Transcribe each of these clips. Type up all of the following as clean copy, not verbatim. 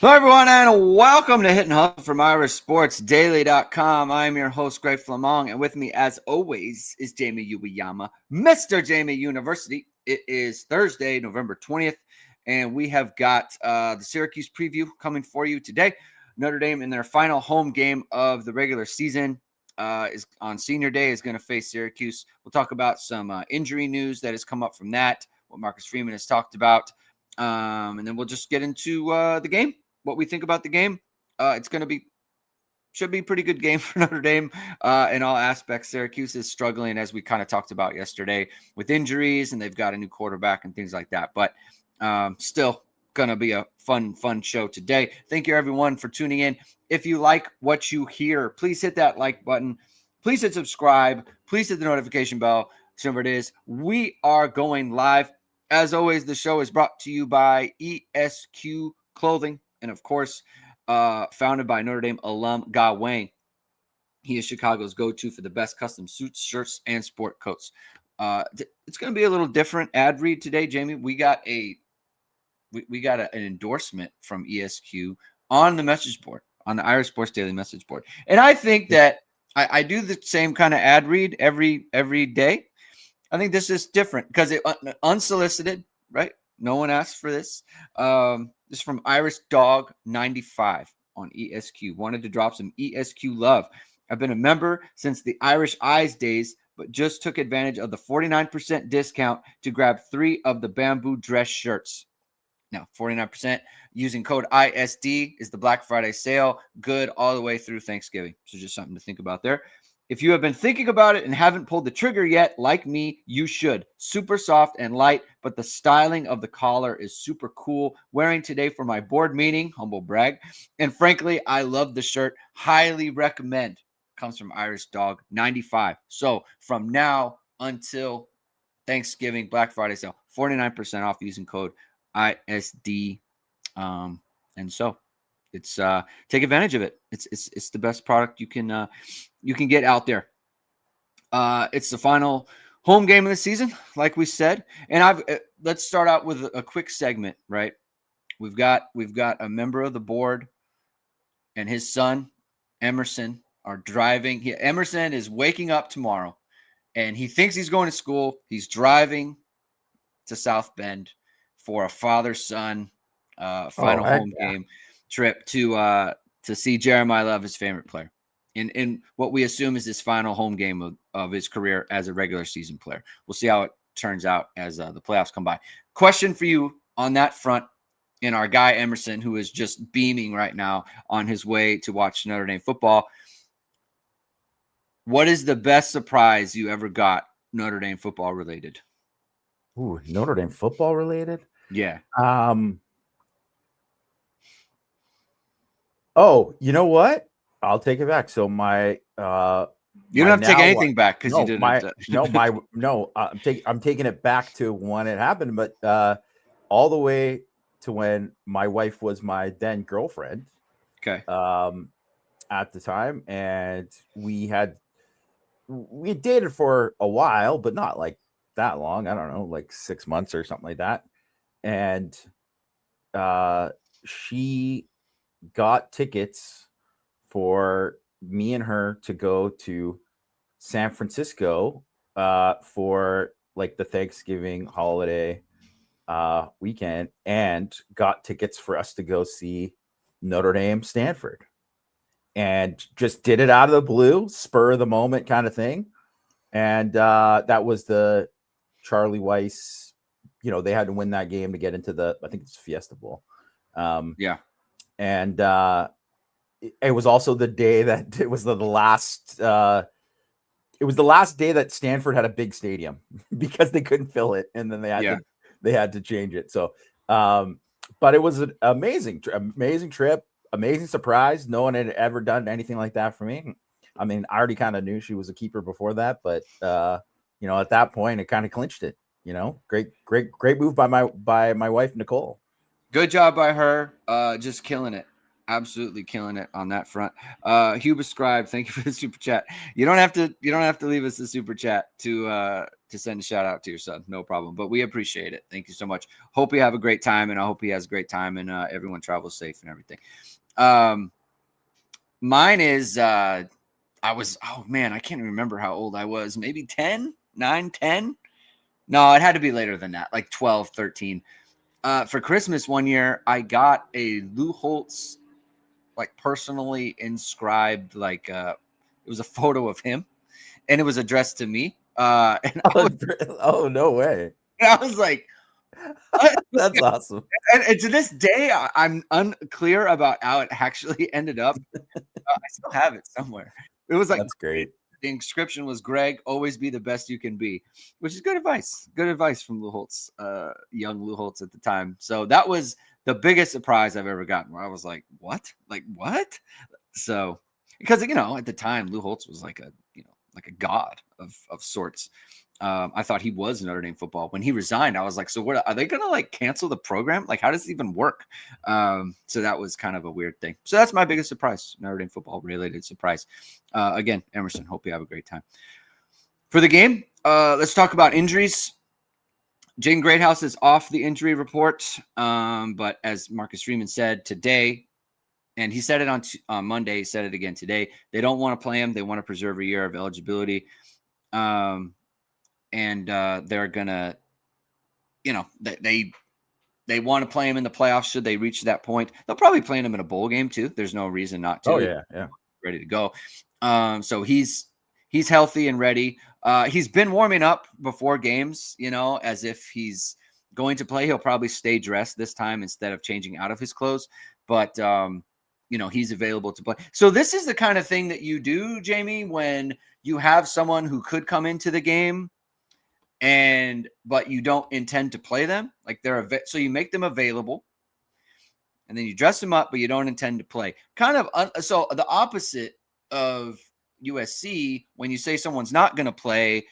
Hello, everyone, and welcome to Hit and Hustle from IrishSportsDaily.com. I'm your host, Greg Flamong, and with me, as always, is Jamie Uwiyama, Mr. Jamie University. It is Thursday, November 20th, and we have got the Syracuse preview coming for you today. Notre Dame, in their final home game of the regular season, is on Senior Day, is going to face Syracuse. We'll talk about some injury news that has come up from that, what Marcus Freeman has talked about, and then we'll just get into the game. What we think about the game. It's going to should be a pretty good game for Notre Dame in all aspects. Syracuse is struggling, as we kind of talked about yesterday, with injuries, and they've got a new quarterback and things like that. But still going to be a fun show today. Thank you, everyone, for tuning in. If you like what you hear, please hit that like button. Please hit subscribe. Please hit the notification bell. Whichever it is, we are going live. As always, the show is brought to you by ESQ Clothing. And, of course, founded by Notre Dame alum Ge Wang. He is Chicago's go-to for the best custom suits, shirts, and sport coats. It's going to be a little different ad read today, Jamie. We got an endorsement from ESQ on the message board, on the Irish Sports Daily message board. And I think that I do the same kind of ad read every day. I think this is different because it unsolicited, right? No one asked for this. This is from Irish Dog 95 on ESQ. Wanted to drop some ESQ love. I've been a member since the Irish Eyes days, but just took advantage of the 49% discount to grab 3 of the bamboo dress shirts. Now, 49% using code ISD is the Black Friday sale. Good all the way through Thanksgiving. So just something to think about there. If you have been thinking about it and haven't pulled the trigger yet, like me, you should. Super soft and light, but the styling of the collar is super cool. Wearing today for my board meeting, humble brag. And frankly, I love the shirt. Highly recommend. Comes from Irish Dog 95. So from now until Thanksgiving, Black Friday sale, 49% off using code ISD. And so it's take advantage of it. It's the best product you can get out there. It's the final home game of the season, like we said. And let's start out with a quick segment, right? We've got a member of the board and his son, Emerson, are driving. Emerson is waking up tomorrow, and he thinks he's going to school. He's driving to South Bend for a father-son final home game trip to see Jeremiah Love, his favorite player, in what we assume is his final home game of his career as a regular season player. We'll see how it turns out as the playoffs come by. Question for you on that front, and our guy Emerson, who is just beaming right now on his way to watch Notre Dame football. What is the best surprise you ever got Notre Dame football related? Ooh, Notre Dame football related? Yeah. Oh, you know what? I'll take it back. So my you don't have to take anything back because you didn't. I'm taking it back to when it happened, but all the way to when my wife was my then girlfriend. Okay. At the time, and we dated for a while, but not like that long. I don't know, like 6 months or something like that. And she got tickets for me and her to go to San Francisco for like the Thanksgiving holiday weekend, and got tickets for us to go see Notre Dame Stanford, and just did it out of the blue, spur of the moment kind of thing. And that was the Charlie Weiss, they had to win that game to get into I think it's Fiesta Bowl. Yeah. And it was also the day that it was the last day that Stanford had a big stadium because they couldn't fill it, and then they had to change it. So but it was an amazing trip, amazing surprise. No one had ever done anything like that for me. I mean, I already kind of knew she was a keeper before that, but at that point it kind of clinched it. Great move by my wife Nicole. Good job by her. Just killing it. Absolutely killing it on that front. Huber Scribe, thank you for the super chat. You don't have to leave us the super chat to to send a shout out to your son. No problem. But we appreciate it. Thank you so much. Hope you have a great time, and I hope he has a great time, and everyone travels safe and everything. Mine is I was, oh man, I can't remember how old I was. Maybe 10, 9, 10. No, it had to be later than that, like 12, 13. For Christmas one year, I got a Lou Holtz, like personally inscribed, like it was a photo of him, and it was addressed to me. And Oh, no way. I was like, what? That's awesome. And to this day, I'm unclear about how it actually ended up. I still have it somewhere. It was like, that's great. The inscription was, Greg, always be the best you can be, which is good advice. Good advice from Lou Holtz, young Lou Holtz at the time. So that was the biggest surprise I've ever gotten, where I was like, what? Like, what? So, because, at the time, Lou Holtz was like a god of sorts. I thought he was Notre Dame football. When he resigned, I was like, so what, are they going to like cancel the program? Like, how does it even work? So that was kind of a weird thing. So that's my biggest surprise, Notre Dame football related surprise. Again, Emerson, hope you have a great time. For the game, let's talk about injuries. Jaden Greathouse is off the injury report. But as Marcus Freeman said today, and he said it on Monday, he said it again today, they don't want to play him. They want to preserve a year of eligibility. And they're gonna, they want to play him in the playoffs should they reach that point. They'll probably play him in a bowl game too. There's no reason not to. Oh yeah, ready to go. So he's healthy and ready. He's been warming up before games, as if he's going to play. He'll probably stay dressed this time instead of changing out of his clothes. But he's available to play. So this is the kind of thing that you do, Jamie, when you have someone who could come into the game but you don't intend to play them. Like so you make them available and then you dress them up, but you don't intend to play. Kind of so the opposite of USC, when you say someone's not going to play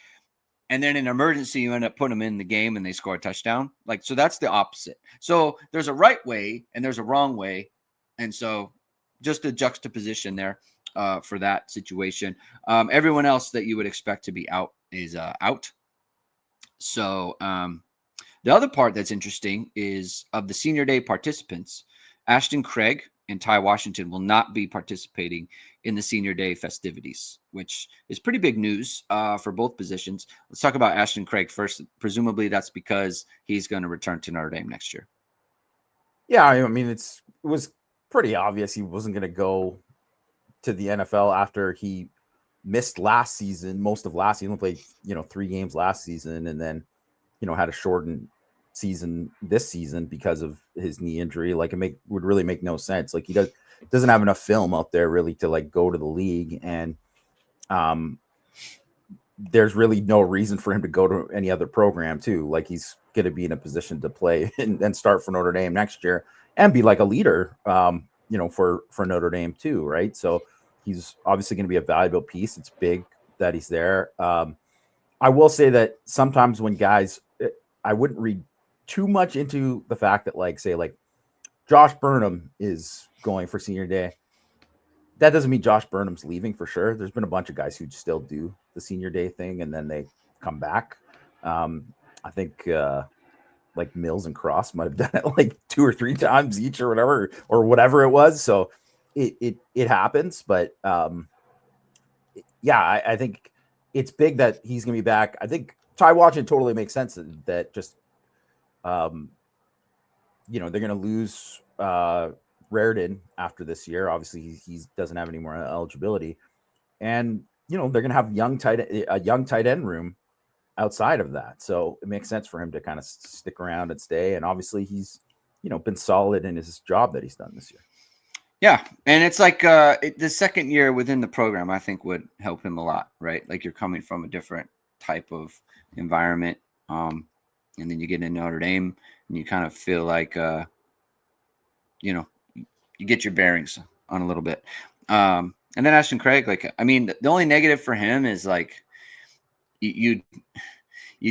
and then in emergency you end up putting them in the game and they score a touchdown. Like, so that's the opposite. So there's a right way and there's a wrong way. And so just a juxtaposition there for that situation. Everyone else that you would expect to be out is out. So the other part that's interesting is of the senior day participants, Ashton Craig and Ty Washington will not be participating in the senior day festivities, which is pretty big news for both positions. Let's talk about Ashton Craig first. Presumably that's because he's going to return to Notre Dame next year. Yeah, I mean, it was pretty obvious he wasn't going to go to the NFL after he missed last season, most of last season. He only played 3 games last season, and then had a shortened season this season because of his knee injury. Like, would really make no sense. Like, he doesn't have enough film out there really to like go to the league, and there's really no reason for him to go to any other program too. Like, he's going to be in a position to play and start for Notre Dame next year and be like a leader, for Notre Dame too, right? So he's obviously going to be a valuable piece. It's big that he's there. I will say that sometimes when guys, I wouldn't read too much into the fact that, like, say, like Josh Burnham is going for senior day. That doesn't mean Josh Burnham's leaving for sure. There's been a bunch of guys who still do the senior day thing and then they come back. I think like Mills and Cross might have done it like 2 or 3 times each or whatever it was. So it happens, but yeah, I think it's big that he's going to be back. I think Ty Washington totally makes sense that just, they're going to lose Raridan after this year. Obviously, he doesn't have any more eligibility, and they're going to have a young tight end room outside of that. So it makes sense for him to kind of stick around and stay. And obviously, he's been solid in his job that he's done this year. Yeah, and it's like the second year within the program, I think, would help him a lot, right? Like, you're coming from a different type of environment, and then you get into Notre Dame, and you kind of feel like, you get your bearings on a little bit. And then Ashton Craig, like, I mean, the only negative for him is like you'd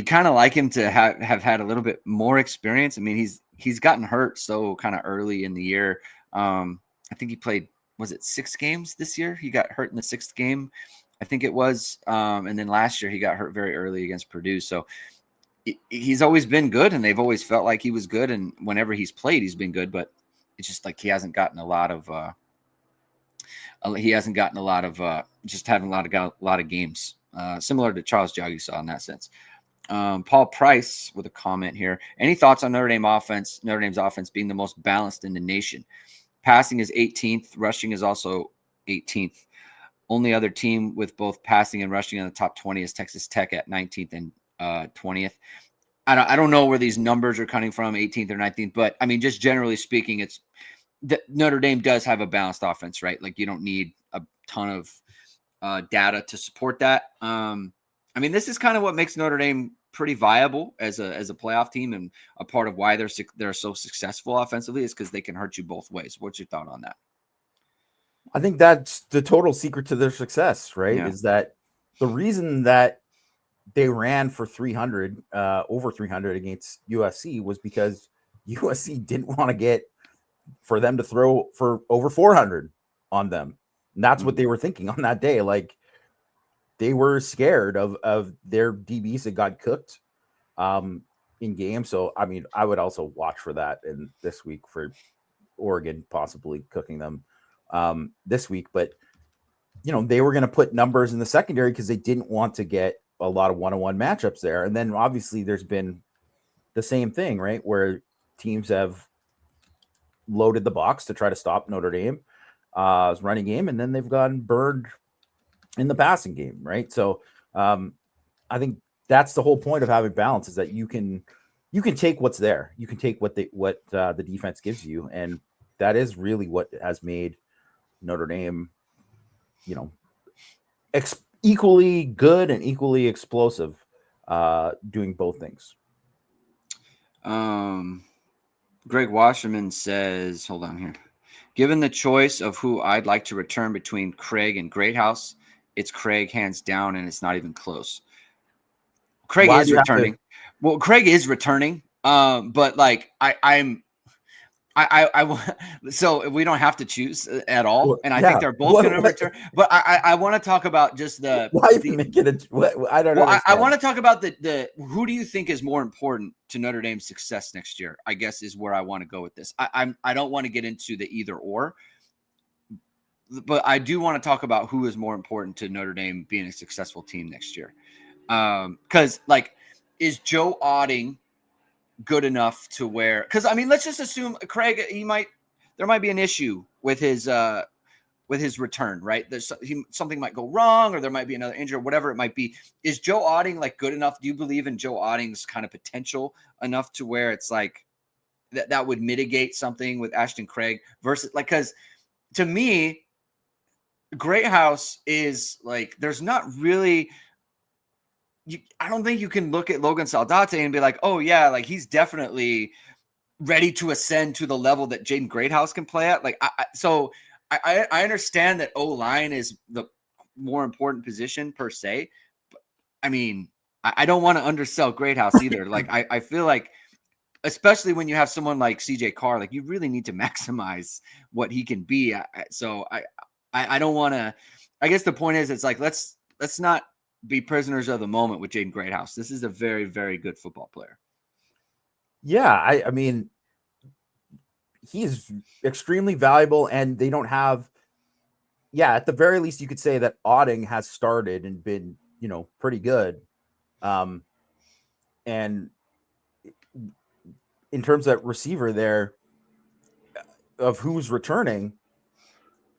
kind of like him to have had a little bit more experience. I mean, he's gotten hurt so kind of early in the year. I think he played, was it 6 games this year? He got hurt in the 6th game. I think it was. And then last year he got hurt very early against Purdue. So he's always been good, and they've always felt like he was good. And whenever he's played, he's been good. But it's just like he hasn't gotten a lot of just having a lot of games. Similar to Charles Jagisaw in that sense. Paul Price with a comment here. Any thoughts on Notre Dame's offense being the most balanced in the nation? Passing is 18th. Rushing is also 18th. Only other team with both passing and rushing in the top 20 is Texas Tech at 19th and 20th. I don't know where these numbers are coming from, 18th or 19th, but I mean, just generally speaking, it's Notre Dame does have a balanced offense, right? Like you don't need a ton of data to support that. I mean, this is kind of what makes Notre Dame pretty viable as a playoff team, and a part of why they're so successful offensively is because they can hurt you both ways. What's your thought on that? I think that's the total secret to their success, right? Yeah. Is that the reason that they ran for 300, over 300 against USC was because USC didn't want to get for them to throw for over 400 on them. And that's what they were thinking on that day. Like they were scared of their DBs that got cooked in game. So, I mean, I would also watch for that in this week for Oregon possibly cooking them this week. But, you know, they were going to put numbers in the secondary because they didn't want to get a lot of one-on-one matchups there. And then obviously there's been the same thing, right? Where teams have loaded the box to try to stop Notre Dame's running game, and then they've gotten burned in the passing game, right? So I think that's the whole point of having balance, is that you can take what's there. You can take what the defense gives you, and that is really what has made Notre Dame, you know, equally good and equally explosive, doing both things. Greg Wasserman says, hold on here. Given the choice of who I'd like to return between Craig and Greathouse, it's Craig hands down, and it's not even close. Craig is returning. Well, Craig is returning. But like so we don't have to choose at all, Well, and I think they're both going to return. But I want to talk about just the. Why even make it I don't know. I want to talk about the who do you think is more important to Notre Dame's success next year? I guess is where I want to go with this. I don't want to get into the either or, but I do want to talk about who is more important to Notre Dame being a successful team next year. Because like, is Joe Otting good enough to where, because I mean, let's just assume Craig, there might be an issue with his return, right? Something might go wrong, or there might be another injury, whatever it might be. Is Joe Otting like good enough? Do you believe in Joe Otting's kind of potential enough to where it's like that would mitigate something with Ashton Craig versus like, because to me, Greathouse is like, there's not really, I don't think you can look at Logan Saldate and be like, oh yeah, like he's definitely ready to ascend to the level that Jaden Greathouse can play at. Like, I understand that O-line is the more important position per se, but I mean, I don't want to undersell Greathouse either. Like, I feel like, especially when you have someone like CJ Carr, like you really need to maximize what he can be. So I don't want to. I guess the point is, it's like let's not be prisoners of the moment with Jaden Greathouse. This is a very, very good football player. Yeah, I mean, he's extremely valuable, and they don't have. Yeah, at the very least, you could say that Otting has started and been, you know, pretty good. And in terms of receiver there, of who's returning,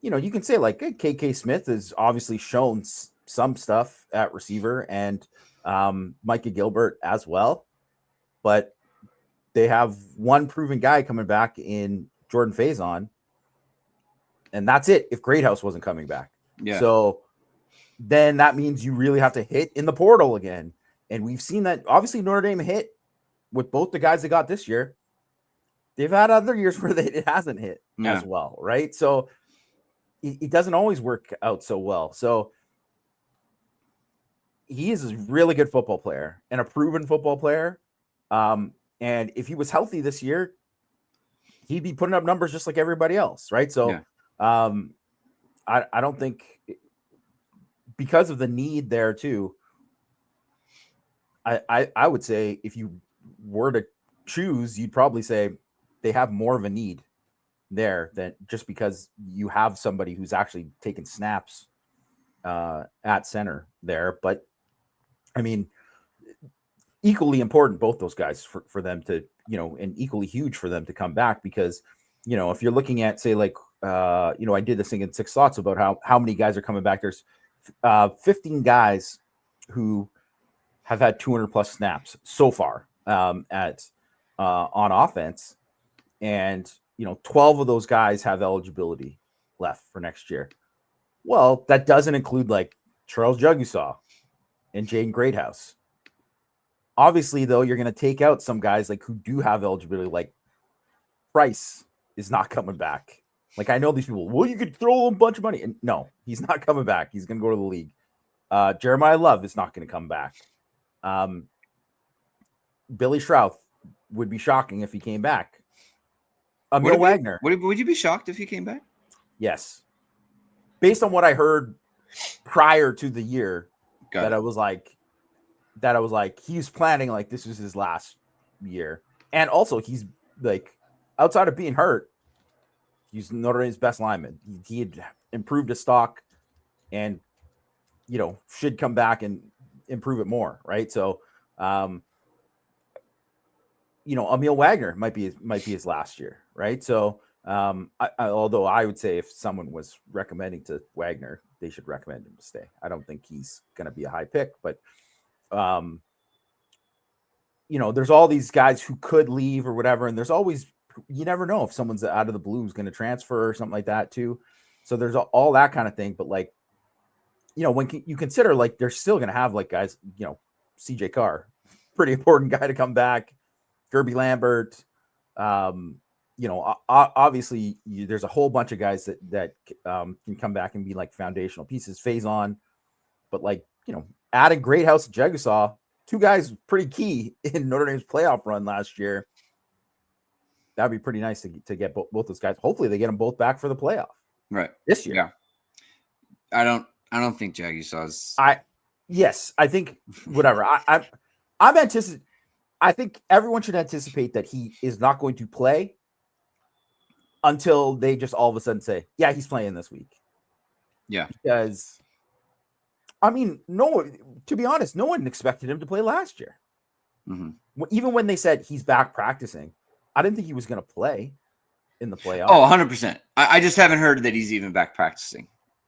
you know, you can say like KK Smith has obviously shown some stuff at receiver, and Micah Gilbert as well. But they have one proven guy coming back in Jordan Faison, and that's it if Greathouse wasn't coming back. Yeah. So then that means you really have to hit in the portal again. And we've seen that obviously Notre Dame hit with both the guys they got this year. They've had other years where it hasn't hit as well, right? So it doesn't always work out so well. So he is a really good football player and a proven football player. And if he was healthy this year, he'd be putting up numbers just like everybody else, right? So I don't think because of the need there too, I would say if you were to choose, you'd probably say they have more of a need there than just because you have somebody who's actually taking snaps at center there. But I mean, equally important, both those guys for them to, and equally huge for them to come back, because, if you're looking at, say, like, I did this thing in Six Thoughts about how many guys are coming back. There's 15 guys who have had 200 plus snaps so far on offense. And, 12 of those guys have eligibility left for next year. Well, that doesn't include like Charles Jugusaw and Jaden Greathouse. Obviously, though, you're going to take out some guys like who do have eligibility, like Price is not coming back. Like, I know these people, well, you could throw a bunch of money. And no, he's not coming back. He's going to go to the league. Jeremiah Love is not going to come back. Billy Schrouth would be shocking if he came back. Emil Wagner. Would you be shocked if he came back? Yes. Based on what I heard prior to the year, I was like, he was planning like this was his last year. And also he's like, outside of being hurt, he's Notre Dame's best lineman. He had improved his stock and, should come back and improve it more. Right. So, Emil Wagner might be his last year. Right. So, although I would say if someone was recommending to Wagner, they should recommend him to stay. I don't think he's going to be a high pick, but there's all these guys who could leave or whatever. And there's always, you never know if someone's out of the blue is going to transfer or something like that too. So there's all that kind of thing. But like, when you consider like, they're still going to have like guys, CJ Carr, pretty important guy to come back. Gerby Lambert, obviously there's a whole bunch of guys that can come back and be like foundational pieces. Faison, but like, adding Greathouse and Jegusaw, two guys pretty key in Notre Dame's playoff run last year. That'd be pretty nice to get both those guys. Hopefully they get them both back for the playoff right this year. Yeah, I don't think Jagusaw's. I think whatever. I'm anticipating. I think everyone should anticipate that he is not going to play until they just all of a sudden say, yeah, he's playing this week. Yeah. Because, I mean, to be honest, no one expected him to play last year. Mm-hmm. Even when they said he's back practicing, I didn't think he was going to play in the playoffs. Oh, 100%. I just haven't heard that he's even back practicing.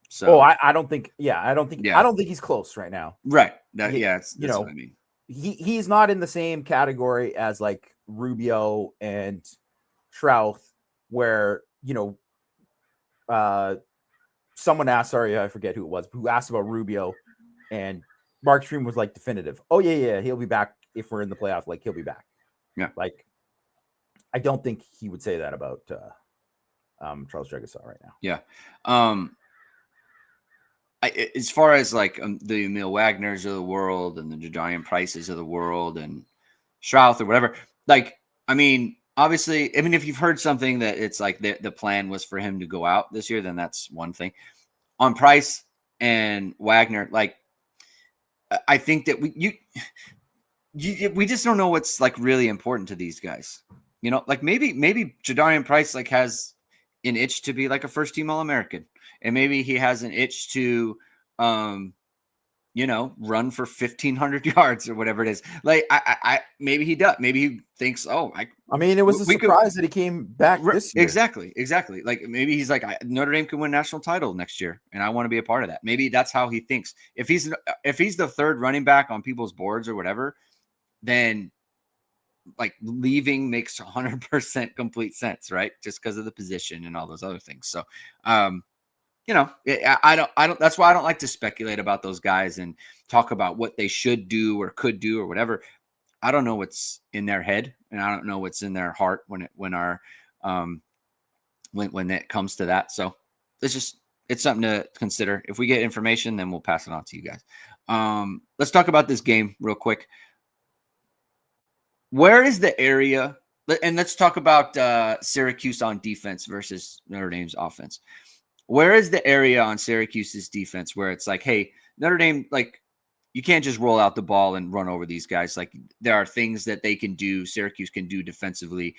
So, I don't think he's close right now. Right. That's what I mean. He's not in the same category as like Rubio and Schrouth, where, someone asked, sorry, I forget who it was, who asked about Rubio, and Mark Stream was like definitive. Oh yeah, he'll be back if we're in the playoff. Like, he'll be back. Yeah. Like, I don't think he would say that about Charles Jegusaw right now. Yeah. As far as like the Emil Wagners of the world and the Jadarian Prices of the world and Schrouth or whatever, like, I mean, obviously, I mean, if you've heard something that it's like the plan was for him to go out this year, then that's one thing. On Price and Wagner, like, I think that we just don't know what's like really important to these guys. Like maybe Jadarian Price like has an itch to be like a first team All-American, and maybe he has an itch to run for 1,500 yards or whatever it is. Like, I maybe he does. Maybe he thinks, it was a surprise that he came back this year. Exactly. Like, maybe he's like, Notre Dame could win national title next year, and I want to be a part of that. Maybe that's how he thinks. If he's the third running back on people's boards or whatever, then like leaving makes 100% complete sense, right? Just because of the position and all those other things. So, I don't. That's why I don't like to speculate about those guys and talk about what they should do or could do or whatever. I don't know what's in their head, and I don't know what's in their heart when it comes to that. So it's something to consider. If we get information, then we'll pass it on to you guys. Let's talk about this game real quick. Where is the area? And let's talk about Syracuse on defense versus Notre Dame's offense. Where is the area on Syracuse's defense where it's like, hey, Notre Dame, like, you can't just roll out the ball and run over these guys. Like, there are things that they can do, Syracuse can do defensively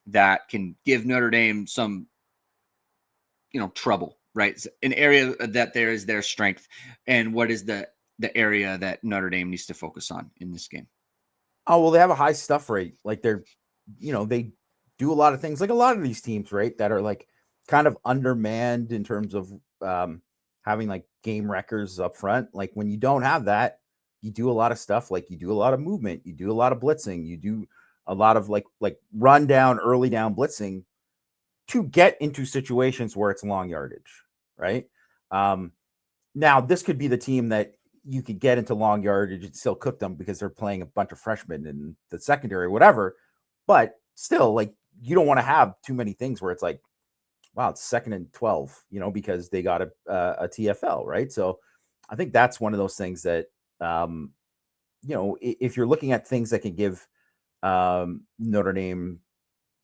that can give Notre Dame some, trouble, right? It's an area that there is their strength. And what is the area that Notre Dame needs to focus on in this game? Oh, well, they have a high stuff rate. Like they do a lot of things like a lot of these teams, right? That are like kind of undermanned in terms of having like game wreckers up front. Like when you don't have that, you do a lot of stuff. Like you do a lot of movement, you do a lot of blitzing, you do a lot of like run down, early down blitzing to get into situations where it's long yardage, right? Now this could be the team that you could get into long yardage and still cook them because they're playing a bunch of freshmen in the secondary, whatever. But still, like, you don't want to have too many things where it's like, wow, it's 2nd and 12, because they got a TFL, right? So I think that's one of those things that, if you're looking at things that can give Notre Dame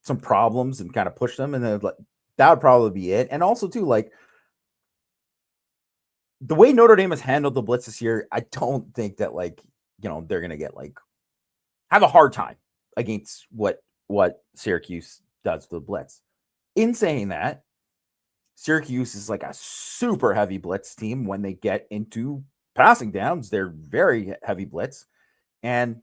some problems and kind of push them, and then that would probably be it. And also too, like, the way Notre Dame has handled the blitz this year, I don't think that they're going to get have a hard time against what Syracuse does to the blitz. In saying that, Syracuse is like a super heavy blitz team when they get into passing downs. They're very heavy blitz. And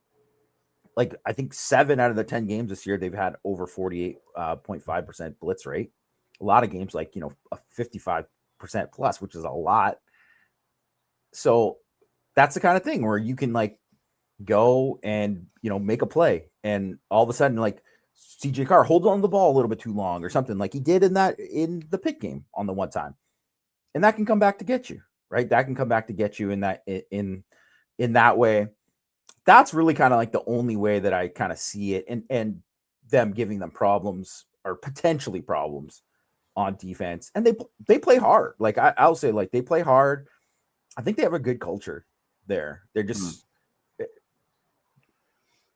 I think 7 out of the 10 games this year, they've had over 48.5% blitz rate. A lot of games, a 55% plus, which is a lot. So that's the kind of thing where you can go and, make a play. And all of a sudden, CJ Carr holds on to the ball a little bit too long or something like he did in the Pitt game on the one time. And that can come back to get you, right? That can come back to get you in that way. That's really kind of the only way that I kind of see it, and them giving them problems or potentially problems on defense. And they play hard. I'll say they play hard. I think they have a good culture there. They're just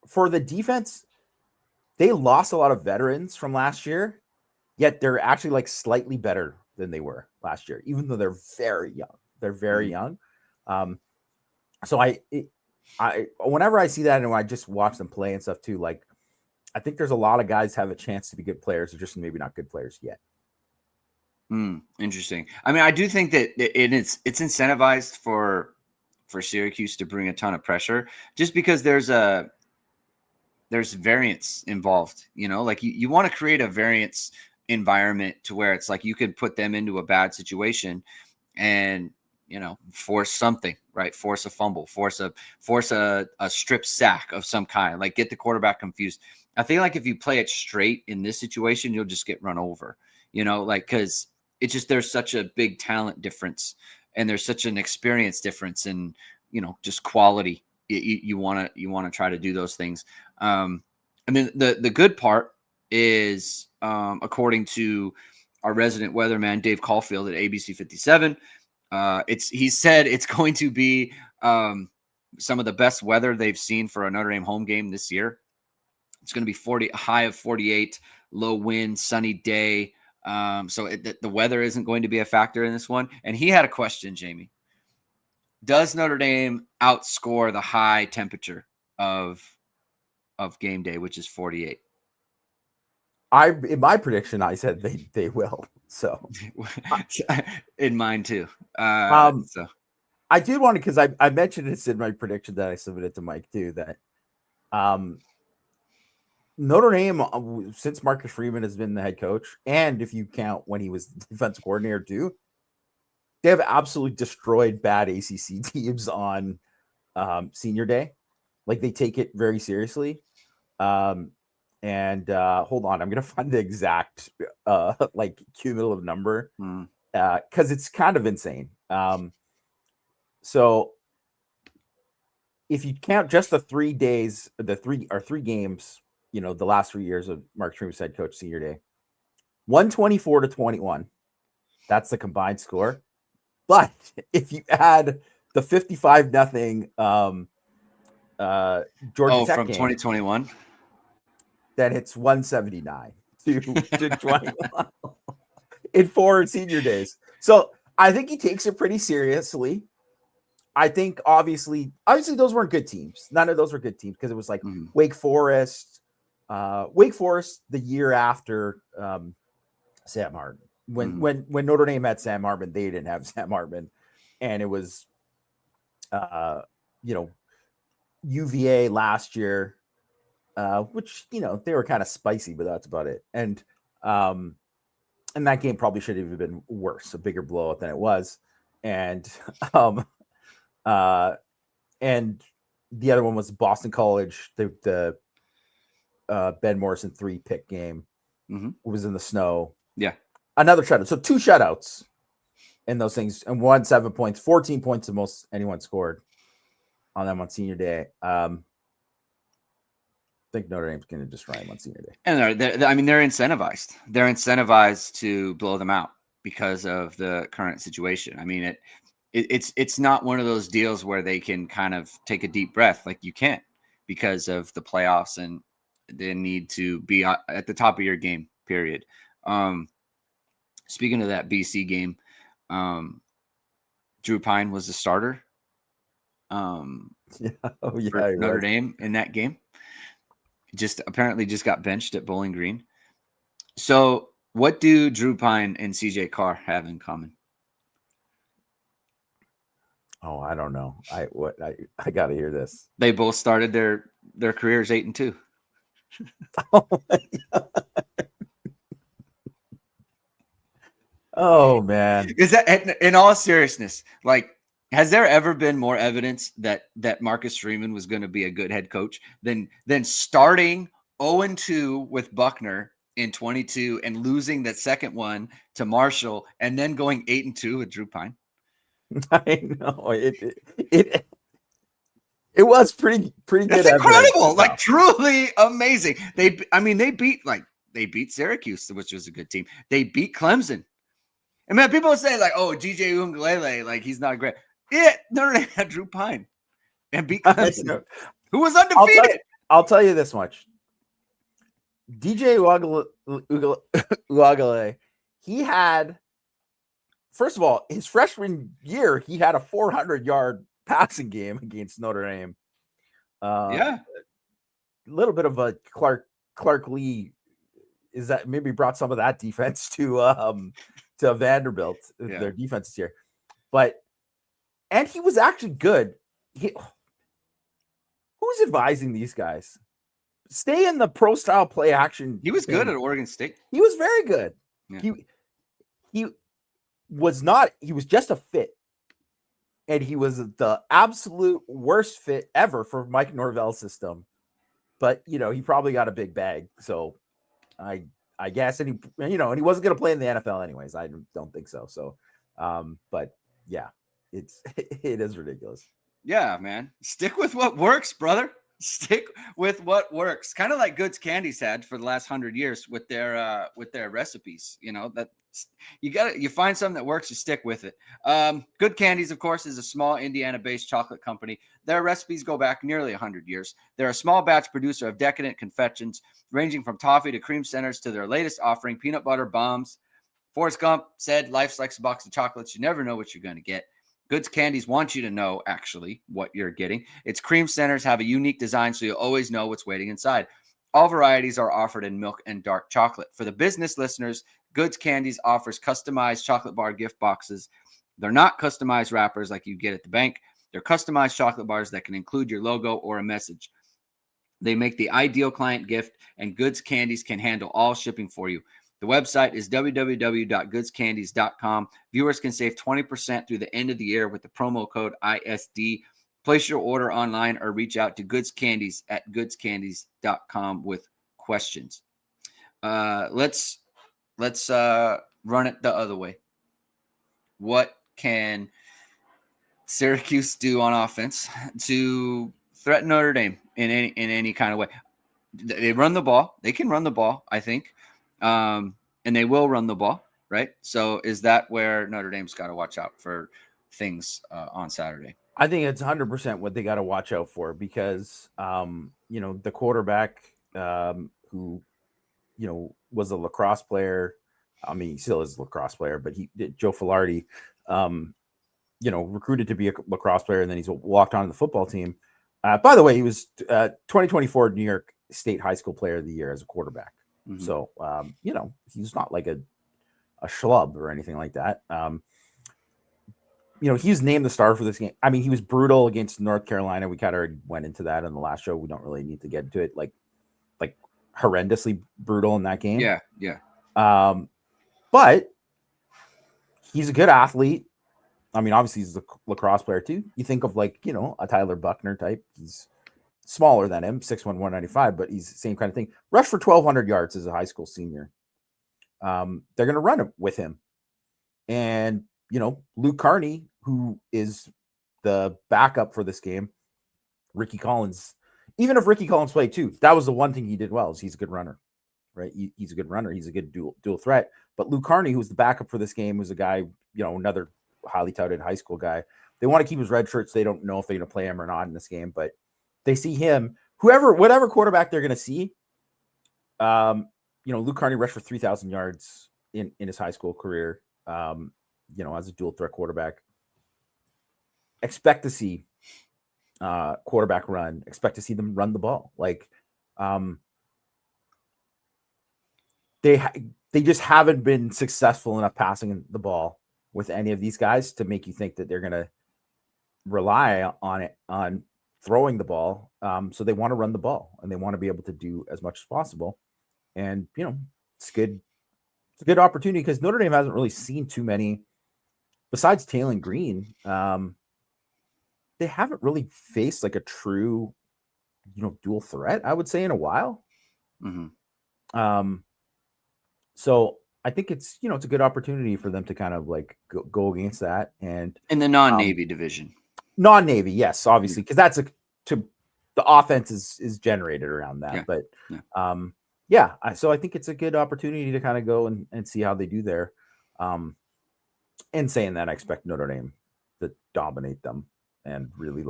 for the defense, they lost a lot of veterans from last year, yet they're actually slightly better than they were last year, even though they're very young. They're very young. So I whenever I see that and when I just watch them play and stuff too, I think there's a lot of guys have a chance to be good players. They're just maybe not good players yet. Interesting. I mean, I do think that it's incentivized for Syracuse to bring a ton of pressure just because there's variance involved, you want to create a variance environment to where it's you could put them into a bad situation and, force something, right? Force a fumble, force a strip sack of some kind, get the quarterback confused. I feel if you play it straight in this situation, you'll just get run over, cause it's just, there's such a big talent difference and there's such an experience difference and, just quality. You want to try to do those things. And then the good part is, according to our resident weatherman, Dave Caulfield at ABC 57, he said it's going to be some of the best weather they've seen for a Notre Dame home game this year. It's going to be a high of 48, low wind, sunny day. So the weather isn't going to be a factor in this one. And he had a question, Jamie. Does Notre Dame outscore the high temperature of game day, which is 48? In my prediction, I said they will. So in mine too. So I did want to, because I mentioned this in my prediction that I submitted to Mike too, that Notre Dame, since Marcus Freeman has been the head coach, and if you count when he was the defensive coordinator too, they have absolutely destroyed bad ACC teams on senior day. They take it very seriously. And hold on, I'm going to find the exact cumulative number because it's kind of insane. So if you count just the 3 days, the three games, the last 3 years of Mark Freeman's head coach senior day, 124-21. That's the combined score. But if you add the 55-0 Georgia Tech from game, 2021, then it's 179 to 21 in 4 senior days. So I think he takes it pretty seriously. I think obviously those weren't good teams. None of those were good teams because it was like Mm-hmm. Wake Forest the year after Sam Hartman. When Notre Dame had Sam Hartman, they didn't have Sam Hartman, and it was you know, UVA last year, which they were kind of spicy, but that's about it. And that game probably should have been worse, a bigger blowout than it was. And and the other one was Boston College, the Ben Morrison 3-pick game. Mm-hmm. It was in the snow. Yeah. Another shutout. So 2 shutouts in those things, and 7 points, 14 points the most anyone scored on them on senior day. I think Notre Dame's going to destroy them on senior day. And they're incentivized. They're incentivized to blow them out because of the current situation. I mean, it's not one of those deals where they can kind of take a deep breath. Like, you can't, because of the playoffs and the need to be at the top of your game, period. Speaking of that BC game, Drew Pine was the starter for Notre Dame in that game. Apparently just got benched at Bowling Green. So what do Drew Pine and CJ Carr have in common? Oh, I don't know. I got to hear this. They both started their careers 8-2. Oh my God. Oh man. Is that, in all seriousness, like, has there ever been more evidence that Marcus Freeman was going to be a good head coach than starting 0-2 with Buckner in 22 and losing that second one to Marshall and then going 8-2 with Drew Pine? I know it was pretty good. That's incredible, like truly amazing. They beat Syracuse, which was a good team. They beat Clemson. And man, people say like, "Oh, GJ Uiagalelei, like he's not great." Yeah, Notre Dame had Drew Pine and beat Clemson, who was undefeated. I'll tell you this much: DJ Uiagalelei, he had, first of all, his freshman year, he had a 400-yard passing game against Notre Dame. A little bit of a Clark Lee is that maybe brought some of that defense to Vanderbilt, their defenses here. And he was actually good. Who's advising these guys? Stay in the pro style play action. He was good at Oregon State. He was very good. Yeah. He was just a fit. And he was the absolute worst fit ever for Mike Norvell's system. But, he probably got a big bag. So I guess, and he wasn't going to play in the NFL anyways. I don't think so. So, but yeah, it is ridiculous. Yeah, man. Stick with what works, brother. Stick with what works. Kind of like Goods Candy's had for the last 100 years with their recipes. That you find something that works, you stick with it. Good Candies, of course, is a small Indiana-based chocolate company. Their recipes go back nearly 100 years. They're a small batch producer of decadent confections, ranging from toffee to cream centers to their latest offering, peanut butter bombs. Forrest Gump said, "Life's like a box of chocolates. You never know what you're going to get." Goods Candies want you to know, actually, what you're getting. Its cream centers have a unique design, so you always know what's waiting inside. All varieties are offered in milk and dark chocolate. For the business listeners, Goods Candies offers customized chocolate bar gift boxes. They're not customized wrappers like you get at the bank. They're customized chocolate bars that can include your logo or a message. They make the ideal client gift, and Goods Candies can handle all shipping for you. The website is www.goodscandies.com. Viewers can save 20% through the end of the year with the promo code ISD. Place your order online or reach out to Goods Candies at goodscandies.com with questions. Let's run it the other way. What can Syracuse do on offense to threaten Notre Dame in any kind of way? They run the ball. They can run the ball, I think. And they will run the ball, right? So is that where Notre Dame's got to watch out for things on Saturday? I think it's 100% what they got to watch out for because, the quarterback who, was a lacrosse player. I mean, he still is a lacrosse player, but Joe Filardi, recruited to be a lacrosse player, and then he's walked on to the football team. By the way, he was 2024 New York State High School Player of the Year as a quarterback. Mm-hmm. So, he's not like a schlub or anything like that. He's named the star for this game. I mean, he was brutal against North Carolina. We kind of already went into that in the last show. We don't really need to get into it. Like horrendously brutal in that game. Yeah. But he's a good athlete. I mean, obviously he's a lacrosse player too. You think of a Tyler Buckner type. He's smaller than him, 6'1", 195, but he's the same kind of thing. Rushed for 1,200 yards as a high school senior. They're going to run it with him. And, Luke Carney, who is the backup for this game, Ricky Collins, even if Ricky Collins played too, that was the one thing he did well, is he's a good runner, right? He's a good runner. He's a good dual threat. But Luke Carney, who's the backup for this game, was a guy, another highly touted high school guy. They want to keep his red shirts. They don't know if they're going to play him or not in this game, but they see him, whatever quarterback they're going to see. Luke Carney rushed for 3,000 yards in his high school career, as a dual threat quarterback. Expect to see quarterback run. Expect to see them run the ball. They just haven't been successful enough passing the ball with any of these guys to make you think that they're going to rely on throwing the ball. So they want to run the ball, and they want to be able to do as much as possible. And, it's good. It's a good opportunity because Notre Dame hasn't really seen too many, besides Taylor Green. They haven't really faced a true, dual threat, I would say, in a while. Mm-hmm. So I think it's, it's a good opportunity for them to kind of go against that. And in the non-Navy division. Non-Navy, yes, obviously, because that's the offense is generated around that. Yeah. But so I think it's a good opportunity to kind of go and see how they do there. And saying that, I expect Notre Dame to dominate them and really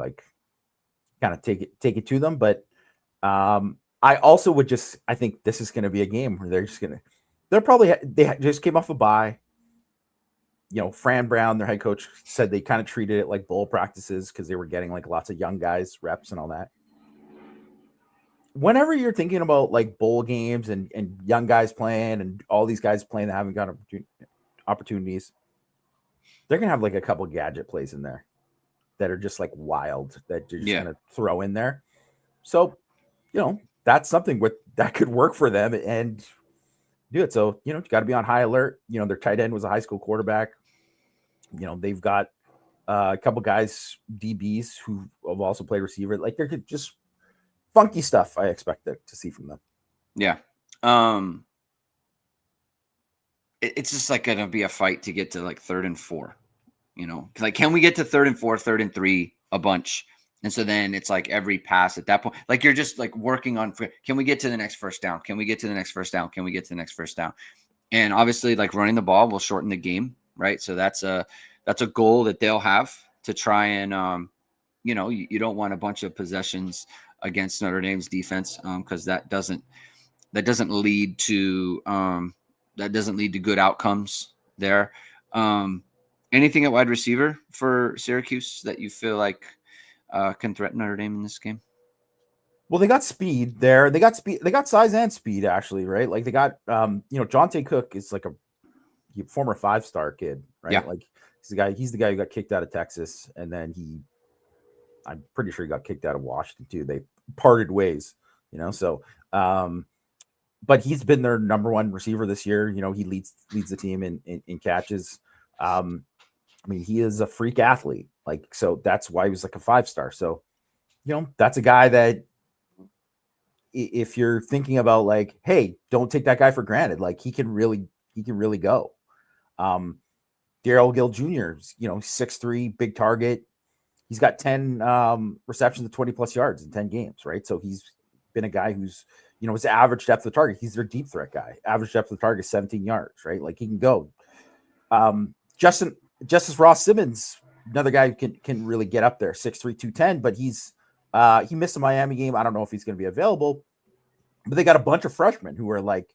kind of take it to them. But I also would I think this is going to be a game where they just came off a bye. Fran Brown, their head coach, said they kind of treated it like bowl practices because they were getting lots of young guys reps and all that. Whenever you're thinking about bowl games and young guys playing and all these guys playing that haven't got opportunities, they're going to have a couple gadget plays in there that are just wild that you're just going to throw in there. So, that's something that could work for them and do it. So, you got to be on high alert. Their tight end was a high school quarterback. They've got a couple guys, DBs, who have also played receiver. They're just funky stuff I expect to see from them. Yeah. It's just going to be a fight to get to 3rd and 4, can we get to 3rd and 4, 3rd and 3 a bunch? And so then it's every pass at that point, you're just working on, can we get to the next first down? Can we get to the next first down? Can we get to the next first down? And obviously running the ball will shorten the game. Right. So that's a goal that they'll have to try and, you don't want a bunch of possessions against Notre Dame's defense because that doesn't lead to good outcomes there. Anything at wide receiver for Syracuse that you feel can threaten Notre Dame in this game? Well, they got speed there. They got speed. They got size and speed, actually, right? They got, Jonte Cook is a former 5-star kid, right? Yeah. He's the guy who got kicked out of Texas, and then I'm pretty sure he got kicked out of Washington too. They parted ways, so, but he's been their number one receiver this year. He leads the team in catches. He is a freak athlete. So that's why he was a 5-star. So, that's a guy that if you're thinking about hey, don't take that guy for granted. He can really go. Darrell Gill Jr., 6'3", big target. He's got 10 receptions of 20+ yards in 10 games, right? So he's been a guy who's, his average depth of target. He's their deep threat guy. Average depth of target is 17 yards, right? He can go. Justice Ross Simmons, another guy who can really get up there, 6'3", 210, but he missed a Miami game. I don't know if he's going to be available, but they got a bunch of freshmen who are 10-8,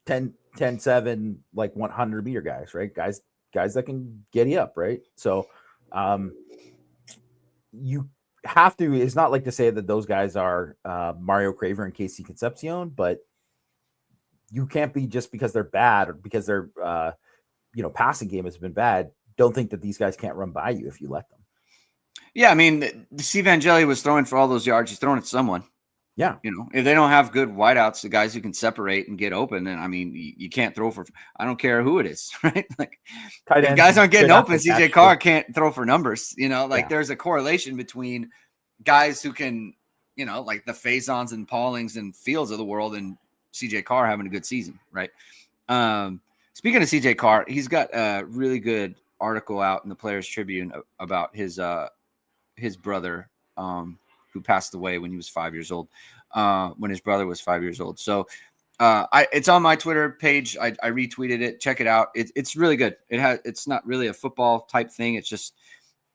10-7, 100 meter guys, right? Guys guys that can get you up, right? So you have to, it's not like to say that those guys are Mario Craver and Casey Concepcion, but you can't be just because they're bad or because their passing game has been bad, don't think that these guys can't run by you if you let them. Yeah, I mean, Steve Angeli was throwing for all those yards. He's throwing at someone. Yeah. If they don't have good wideouts, the guys who can separate and get open, then I mean, you can't throw for. I don't care who it is, right? Like, if guys aren't getting open, CJ Carr can't throw for numbers. There's a correlation between guys who can, like the Faisons and Paulings and Fields of the world, and CJ Carr having a good season, right? Speaking of CJ Carr, he's got a really good article out in the Players Tribune about his brother, who passed away when he was 5 years old, when his brother was 5 years old. So it's on my Twitter page. I retweeted it. Check it out. It's really good. It's not really a football type thing. It's just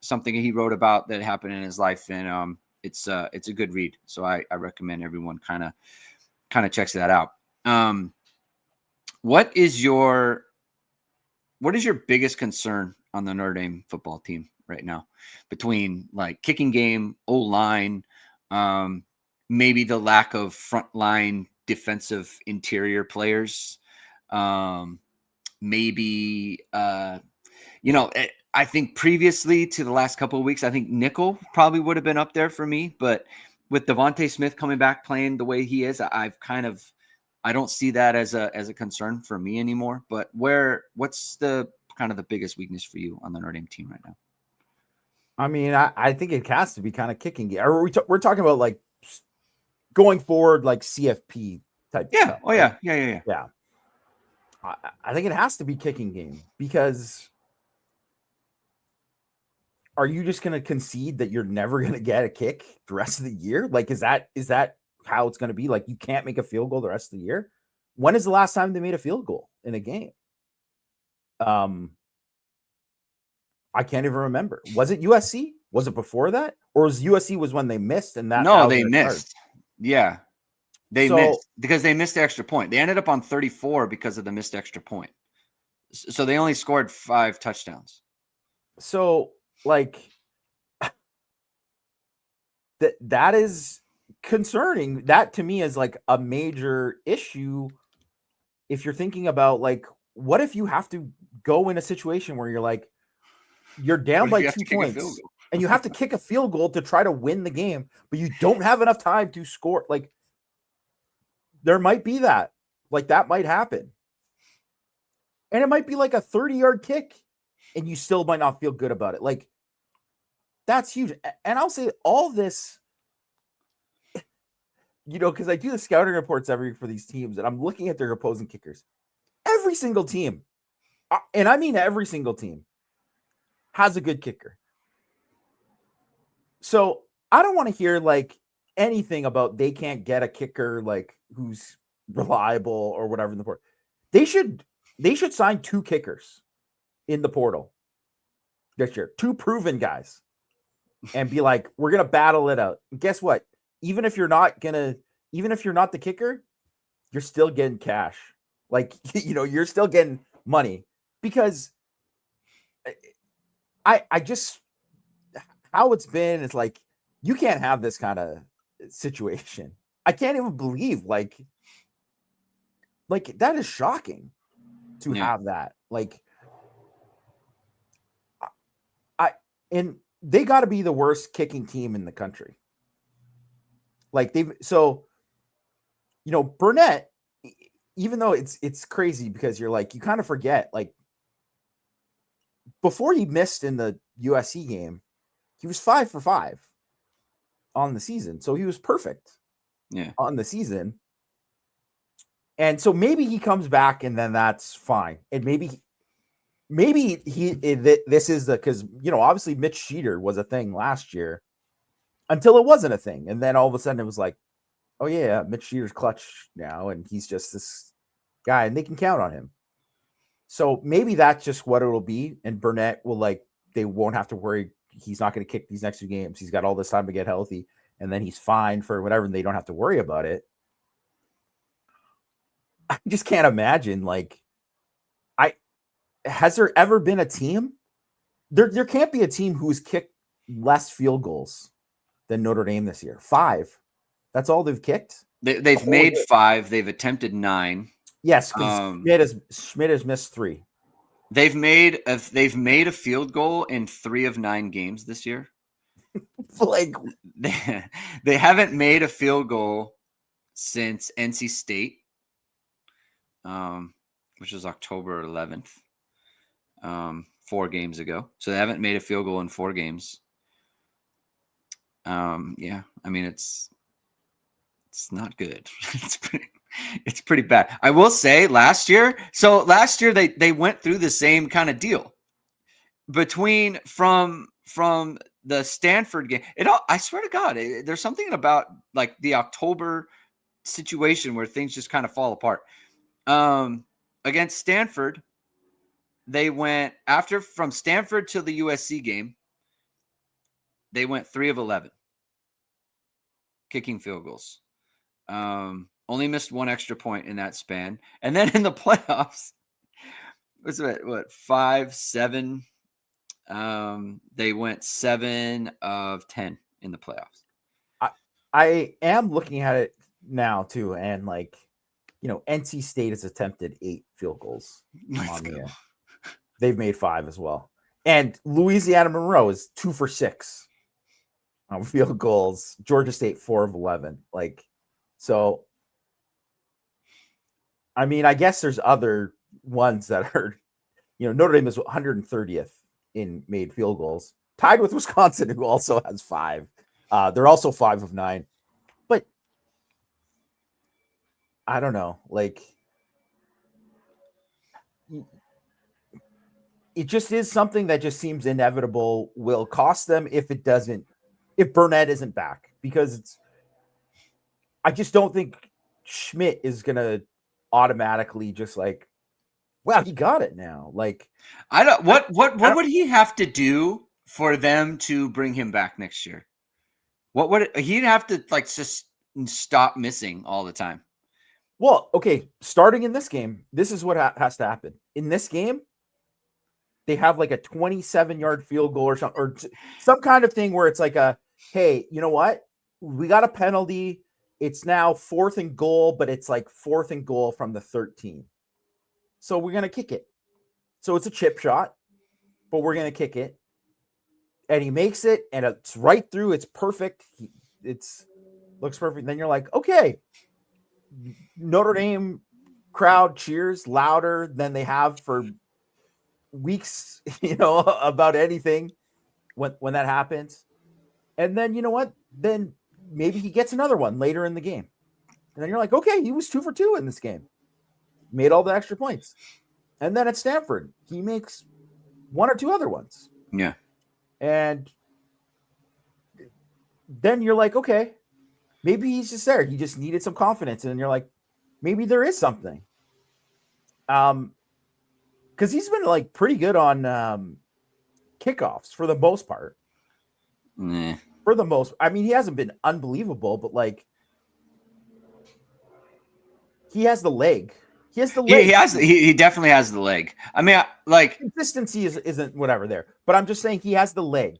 something he wrote about that happened in his life. And it's a good read. So I recommend everyone kind of checks that out. What is your biggest concern on the Notre Dame football team right now, between like kicking game, O-line, maybe the lack of frontline defensive interior players, maybe I think previously to the last couple of weeks, I think nickel probably would have been up there for me, but with Devontae Smith coming back playing the way he is, I don't see that as a concern for me anymore. But what's the kind of the biggest weakness for you on the Notre Dame team right now? I mean, I think it has to be kind of kicking game. We're talking about like going forward, like CFP type. Yeah. Stuff, oh right? Yeah. I think it has to be kicking game, because are you just going to concede that you're never going to get a kick the rest of the year? Like, is that how it's going to be? Like, you can't make a field goal the rest of the year? When is the last time they made a field goal in a game? I can't even remember. Was it USC? Was it before that? Or was USC was when they missed and that? No, they missed. Yeah. They missed because they missed the extra point. They ended up on 34 because of the missed extra point. So they only scored 5 touchdowns. So like that is concerning. That to me is like a major issue. If you're thinking about like, what if you have to go in a situation where you're like, you're down by 2 points and you have to kick a field goal to try to win the game, but you don't have enough time to score. Like, there might be that. Like, that might happen. And it might be like a 30-yard kick and you still might not feel good about it. Like, that's huge. And I'll say all this, because I do the scouting reports for these teams, and I'm looking at their opposing kickers. Every single team, and I mean every single team, has a good kicker. So I don't want to hear like anything about they can't get a kicker like who's reliable or whatever in the portal. They should sign 2 kickers in the portal this year, 2 proven guys, and be like, we're gonna battle it out. And guess what? Even if you're not the kicker, you're still getting cash. Like, you're still getting money, because I just, how it's been is like, you can't have this kind of situation. I can't even believe like that is shocking to have that. Like, and they got to be the worst kicking team in the country. Like Burnett, even though it's crazy because you're like, you kind of forget, like, before he missed in the USC game, he was 5 for 5 on the season. So he was perfect on the season. And so maybe he comes back and then that's fine. And maybe this is because, obviously Mitch Sheeter was a thing last year until it wasn't a thing. And then all of a sudden it was like, oh yeah, Mitch Sheeter's clutch now. And he's just this guy and they can count on him. So maybe that's just what it'll be. And Burnett will, like, they won't have to worry. He's not going to kick these next 2 games. He's got all this time to get healthy, and then he's fine for whatever, and they don't have to worry about it. I just can't imagine, like, has there ever been a team? There can't be a team who's kicked less field goals than Notre Dame this year. 5. That's all they've kicked. They've made 5. They've attempted 9. Yes, because Schmidt has missed 3. They've made a field goal in 3 of 9 games this year. Like they haven't made a field goal since NC State, which was October 11th, 4 games ago. So they haven't made a field goal in 4 games. Yeah, I mean it's not good. It's pretty bad. I will say last year they went through the same kind of deal between from the Stanford game. I swear to God, there's something about like the October situation where things just kind of fall apart. Against Stanford, they went from Stanford to the USC game. They went 3 of 11 kicking field goals. Only missed 1 extra point in that span. And then in the playoffs, what's it, 5, 7? They went 7 of 10 in the playoffs. I am looking at it now too, and like, NC State has attempted 8 field goals on the year. They've made 5 as well. And Louisiana Monroe is 2 for 6 on field goals. Georgia State 4 of 11. Like, so I mean, I guess there's other ones that are, Notre Dame is 130th in made field goals, tied with Wisconsin, who also has 5. They're also 5 of 9. But I don't know. Like, it just is something that just seems inevitable, will cost them if Burnett isn't back, because I just don't think Schmidt is going to automatically just like, wow, he got it now. Like, what would he have to do for them to bring him back next year? What would he'd have to like just stop missing all the time? Well, okay, starting in this game, this is what has to happen. In this game, they have like a 27-yard field goal or something, or some kind of thing where it's like hey, you know what? We got a penalty. It's now 4th and goal, but it's like 4th and goal from the 13. So we're going to kick it. So it's a chip shot, but we're going to kick it. And he makes it, and it's right through. It's perfect. Looks perfect. Then you're like, okay, Notre Dame crowd cheers louder than they have for weeks, about anything when that happens. And then, you know what? Then maybe he gets another one later in the game. And then you're like, okay, he was 2 for 2 in this game. Made all the extra points. And then at Stanford, he makes 1 or 2 other ones. Yeah. And then you're like, okay, maybe he's just there. He just needed some confidence. And you're like, maybe there is something. Because he's been like pretty good on kickoffs for the most part. Nah. For the most, I mean, he hasn't been unbelievable, but like, he has the leg. He has the leg. He definitely has the leg. I mean, like consistency isn't whatever there, but I'm just saying he has the leg.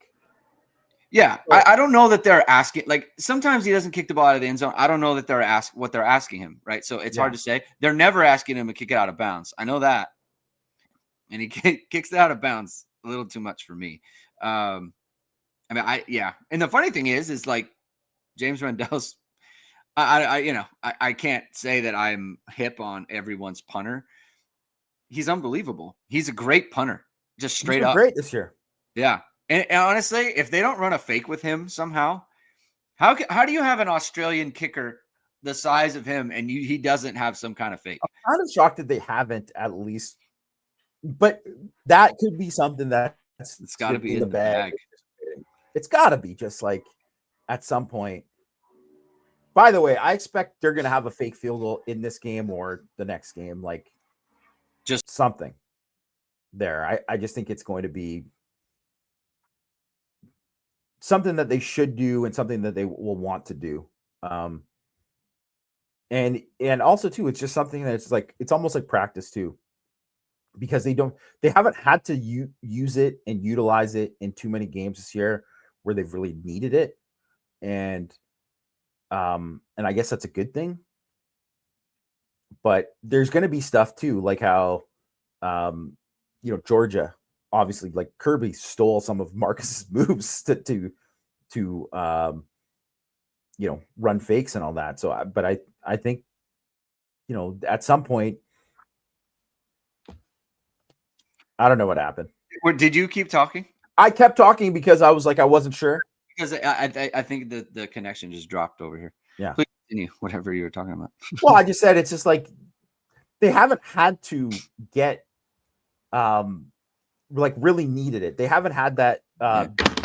Yeah, I don't know that they're asking. Like sometimes he doesn't kick the ball out of the end zone. I don't know that they're asking him, right? So it's hard to say. They're never asking him to kick it out of bounds. I know that, and he kicks it out of bounds a little too much for me. I mean, and the funny thing is like James Rendell's. I can't say that I'm hip on everyone's punter. He's unbelievable. He's a great punter, just straight up. Great this year. Yeah. And honestly, if they don't run a fake with him somehow, how do you have an Australian kicker the size of him and he doesn't have some kind of fake? I'm kind of shocked that they haven't at least, but that could be something it's got to be in the bag. It's got to be just like at some point. By the way, I expect they're going to have a fake field goal in this game or the next game, like just something there. I just think it's going to be something that they should do and something that they will want to do. And also too, it's just something that's like, it's almost like practice too. because they haven't had to use it and utilize it in too many games this year where they've really needed it. And I guess that's a good thing. But there's going to be stuff too, like how, Georgia, obviously, like Kirby stole some of Marcus's moves to run fakes and all that. So, I think, at some point, I don't know what happened. Did you keep talking? I kept talking because I was like, I wasn't sure. Because I think the connection just dropped over here. Yeah. Please continue whatever you were talking about. Well, I just said it's just like they haven't had to get really needed it. They haven't had that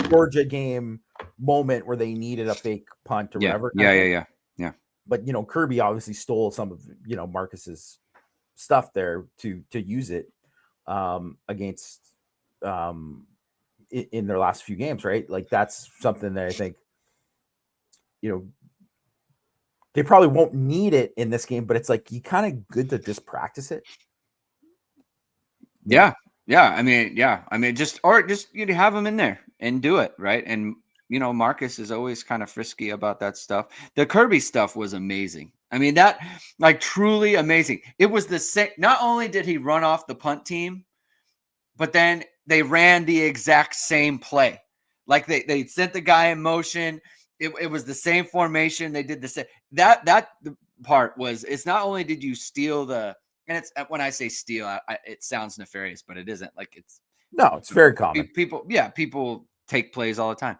Georgia game moment where they needed a fake punt or whatever. Yeah. But Kirby obviously stole some of Marcus's stuff there to use it against in their last few games, right? Like that's something that I think they probably won't need it in this game, but it's like you kind of good to just practice it. Yeah. I mean, just you have them in there and do it, right? And Marcus is always kind of frisky about that stuff. The Kirby stuff was amazing. I mean, that like truly amazing. It was the same. Not only did he run off the punt team, but then they ran the exact same play. Like they sent the guy in motion. It was the same formation. They did the same. That part was, it's not only did you steal and it's, when I say steal, it sounds nefarious, but it isn't. Like it's very common. People take plays all the time.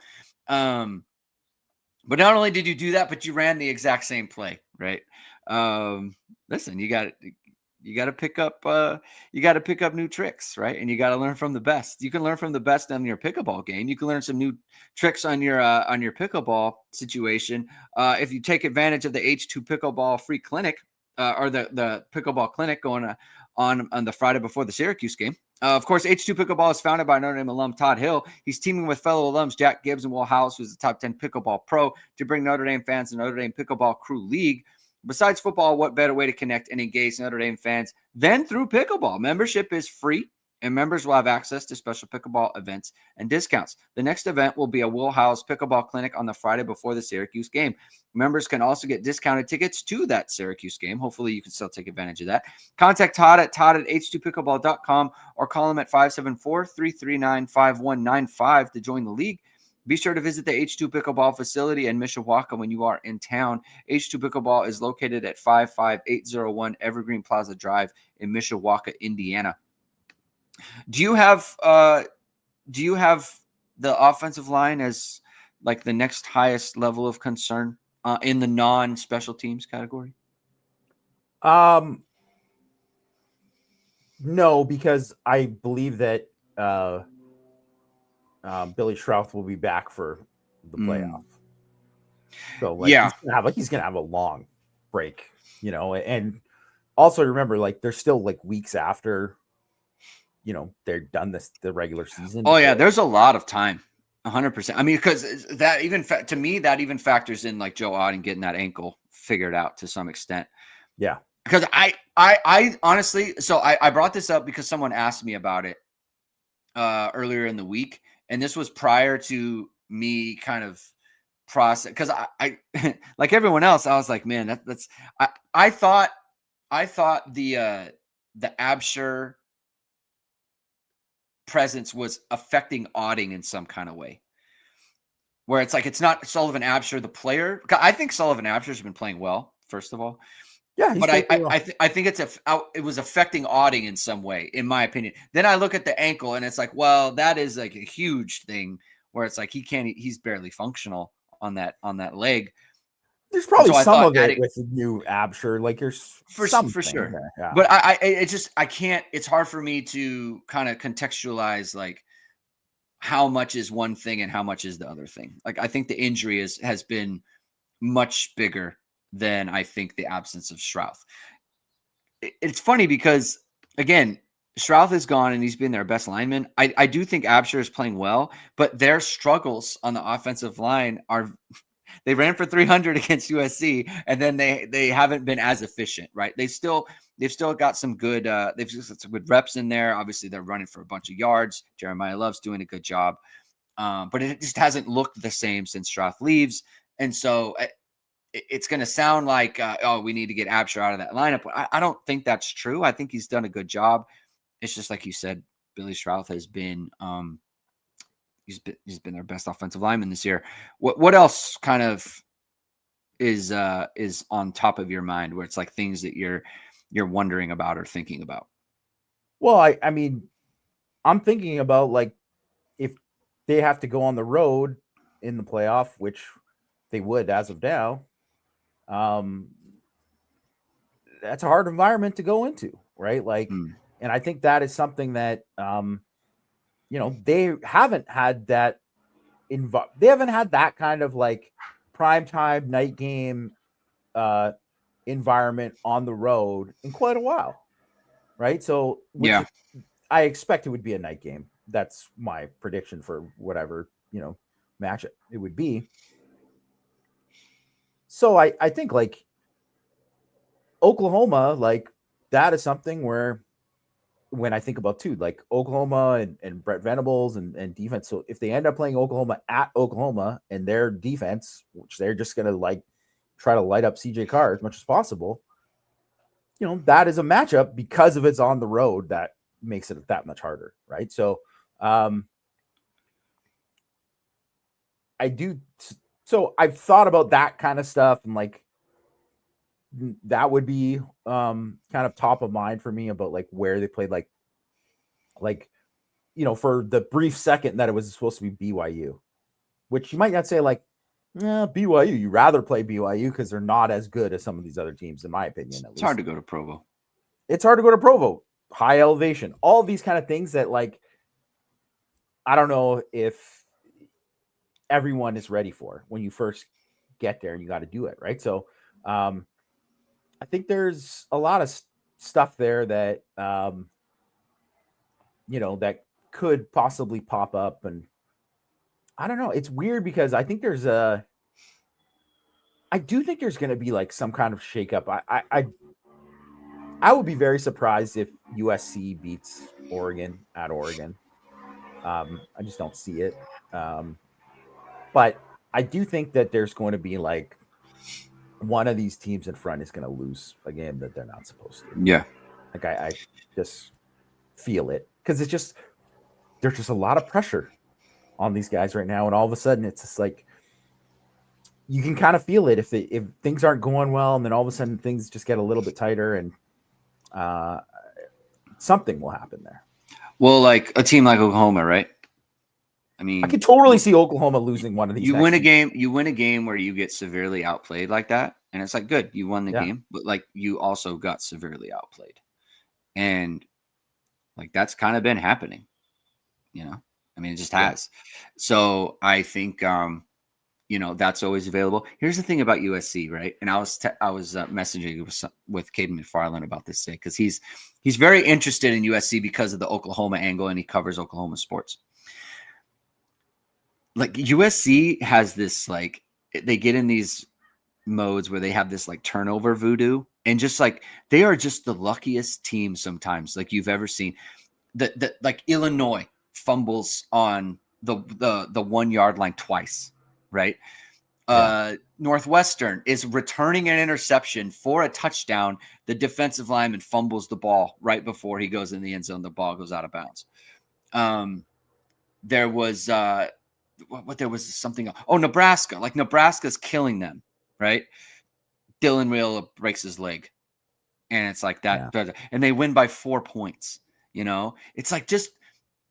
But not only did you do that, but you ran the exact same play, right? Listen, you got to pick up new tricks, right? And you got to learn from the best. You can learn from the best on your pickleball game. You can learn some new tricks on your pickleball situation if you take advantage of the H2 Pickleball free clinic or the pickleball clinic going on the Friday before the Syracuse game. Of course, H2 Pickleball is founded by Notre Dame alum Todd Hill. He's teaming with fellow alums Jack Gibbs and Will House, who's the top 10 pickleball pro, to bring Notre Dame fans to Notre Dame Pickleball Crew League. Besides football, what better way to connect and engage Notre Dame fans than through pickleball? Membership is free, and members will have access to special pickleball events and discounts. The next event will be a Will House Pickleball Clinic on the Friday before the Syracuse game. Members can also get discounted tickets to that Syracuse game. Hopefully, you can still take advantage of that. Contact Todd at h2pickleball.com or call him at 574-339-5195 to join the league. Be sure to visit the H2 Pickleball facility in Mishawaka when you are in town. H2 Pickleball is located at 55801 Evergreen Plaza Drive in Mishawaka, Indiana. Do you have the offensive line as like the next highest level of concern in the non-special teams category? No, because I believe that Billy Schrauth will be back for the playoff. So he's gonna have a long break, and also remember, like, there's still like weeks after they're done the regular season. Oh yeah, there's a lot of time. 100%. I mean, because that even to me, that even factors in like Joe Auden getting that ankle figured out to some extent. Yeah. Because I honestly, so I brought this up because someone asked me about it earlier in the week. And this was prior to me kind of process. Because I like everyone else, I was like, man, I thought the Absher presence was affecting Auding in some kind of way, where it's like it's not Sullivan Absher the player. I think Sullivan Absher has been playing well, first of all. Yeah, but I think it was affecting Auding in some way, in my opinion. Then I look at the ankle and it's like, well, that is like a huge thing where it's like he's barely functional on that leg. There's probably some of it with the new Absher, like there's for sure. Yeah. But I can't. It's hard for me to kind of contextualize like how much is one thing and how much is the other thing. Like I think the injury has been much bigger than I think the absence of Schrauth. It's funny because again, Schrauth is gone and he's been their best lineman. I do think Absher is playing well, but their struggles on the offensive line are They ran for 300 against USC, and then they haven't been as efficient, right? They've still got some good they've just got some good reps in there. Obviously, they're running for a bunch of yards. Jeremiah Love's doing a good job, but it just hasn't looked the same since Stroth leaves, and so it's going to sound like we need to get Absher out of that lineup. I don't think that's true. I think he's done a good job. It's just like you said, Billy Stroth has been he's been their best offensive lineman this year. What else kind of is on top of your mind where it's like things that you're wondering about or thinking about? Well, I mean, I'm thinking about like if they have to go on the road in the playoff, which they would as of now. That's a hard environment to go into, right? Like, and I think that is something that, they haven't had that they haven't had that kind of like primetime night game environment on the road in quite a while, right? So, I expect it would be a night game. That's my prediction for whatever matchup it would be. So I think like Oklahoma, like that is something where when I think about too, like Oklahoma and Brett Venables and defense. So if they end up playing Oklahoma at Oklahoma and their defense, which they're just going to like try to light up CJ Carr as much as possible, that is a matchup because of it's on the road that makes it that much harder. Right. So So I've thought about that kind of stuff, and like that would be kind of top of mind for me about like where they played, like for the brief second that it was supposed to be BYU, which you might not say like BYU. You rather play BYU because they're not as good as some of these other teams, in my opinion. It's hard to go to Provo. It's hard to go to Provo. High elevation, all these kind of things that like I don't know if everyone is ready for when you first get there and you got to do it. Right. So I think there's a lot of stuff there that, that could possibly pop up. And I don't know. It's weird because I think I do think there's going to be like some kind of shakeup. I would be very surprised if USC beats Oregon at Oregon. I just don't see it. But I do think that there's going to be like one of these teams in front is going to lose a game that they're not supposed to. Yeah. Like I just feel it because there's just a lot of pressure on these guys right now. And all of a sudden it's just like, you can kind of feel it if things aren't going well. And then all of a sudden things just get a little bit tighter and something will happen there. Well, like a team like Oklahoma, right? I mean, I could totally see Oklahoma losing one of these. You win a game where you get severely outplayed like that. And it's like, good, you won the game, but like you also got severely outplayed. And like, that's kind of been happening, I mean, it just has. So I think, that's always available. Here's the thing about USC, right? And I was messaging with Caden McFarland about this today, because he's very interested in USC because of the Oklahoma angle, and he covers Oklahoma sports. Like USC has this, like, they get in these modes where they have this like turnover voodoo, and just like they are just the luckiest team sometimes like you've ever seen. The like Illinois fumbles on the 1 yard line twice, right? Northwestern is returning an interception for a touchdown. The defensive lineman fumbles the ball right before he goes in the end zone. The ball goes out of bounds. There was something else. Oh, Nebraska. Like Nebraska's killing them, right? Dylan Real breaks his leg. And it's like that. Yeah. And they win by 4 points. It's like just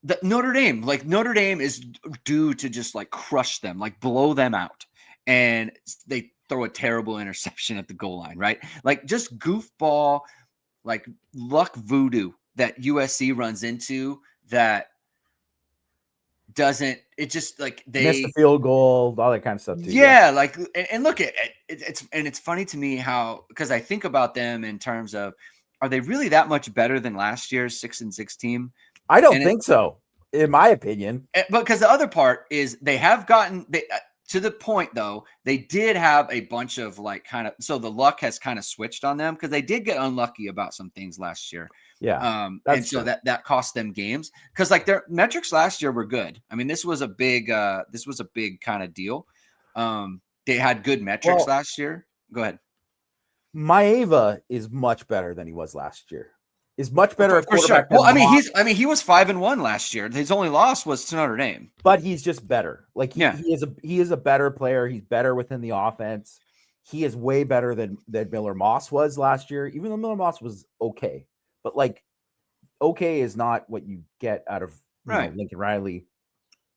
the Notre Dame. Like Notre Dame is due to just like crush them, like blow them out. And they throw a terrible interception at the goal line, right? Like just goofball, like luck voodoo that USC runs into that doesn't, it just like they missed the field goal, all that kind of stuff too. Yeah, like and look at it, it's funny to me how, because I think about them in terms of, are they really that much better than last year's 6-6 team? I don't think so, in my opinion. But because the other part is they have gotten to the point though, they did have a bunch of like kind of, so the luck has kind of switched on them because they did get unlucky about some things last year. Yeah, And so that cost them games because like their metrics last year were good. I mean, this was a big kind of deal. They had good metrics last year. Go ahead. Maeva is much better than he was last year. Is much better at for sure. quarterback. Well, he was 5-1 last year. His only loss was to Notre Dame. But he's just better. Like he is a better player. He's better within the offense. He is way better than Miller Moss was last year, even though Miller Moss was okay. But like okay is not what you get out of Lincoln Riley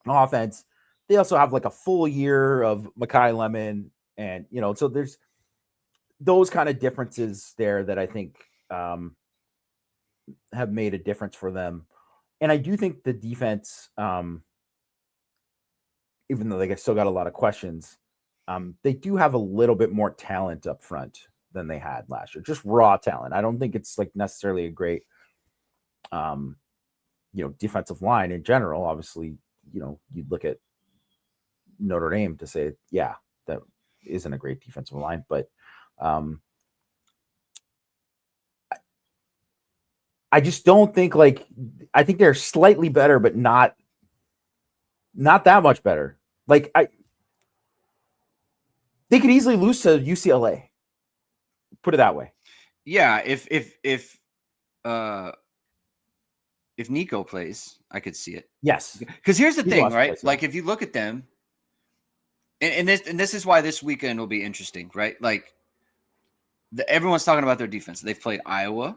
offense. They also have like a full year of Mekhi Lemon, and so there's those kind of differences there that I think have made a difference for them. And I do think the defense, even though they still got a lot of questions, they do have a little bit more talent up front than they had last year. Just raw talent. I don't think it's like necessarily a great, defensive line in general. Obviously, you'd look at Notre Dame to say, yeah, that isn't a great defensive line, but I just don't think I think they're slightly better, but not that much better. Like they could easily lose to UCLA. Put it that way. Yeah, if Nico plays, I could see it. Yes. Because here's the thing, right? Like if you look at them, and this is why this weekend will be interesting, right? Like everyone's talking about their defense. They've played Iowa.